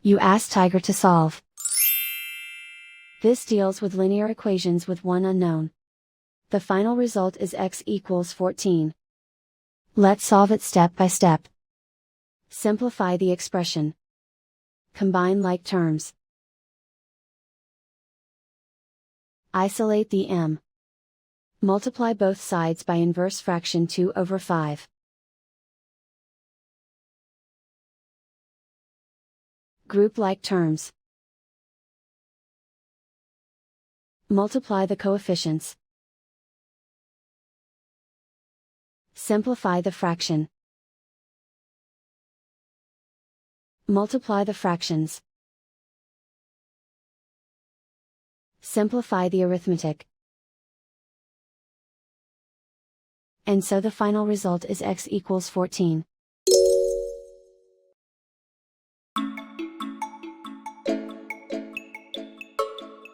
You ask Tiger to solve. This deals with linear equations with one unknown. The final result is x equals 14. Let's solve it step by step. Simplify the expression. Combine like terms. Isolate the m. Multiply both sides by inverse fraction 2/5. Group like terms. Multiply the coefficients. Simplify the fraction. Multiply the fractions. Simplify the arithmetic. And so the final result is x equals 14.